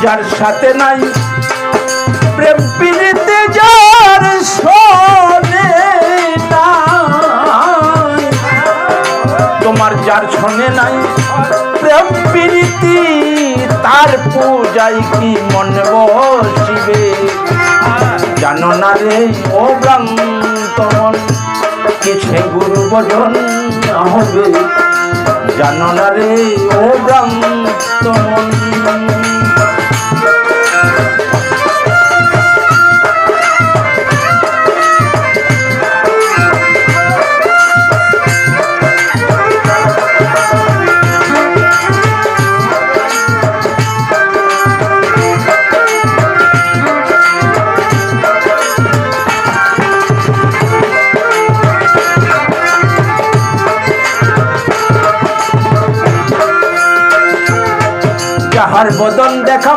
যার সাথে নাই প্রেম প্রীতি যার শোনে নাই, তোমার যার শোনে নাই প্রেম প্রীতি তার পূজায় কি মন বসিবে। জানো না রে ও ভ্রান্ত মন কিসে গুরু ভজন হবে, জানো না রে ও ভ্রান্ত মন। যাহার বদন দেখা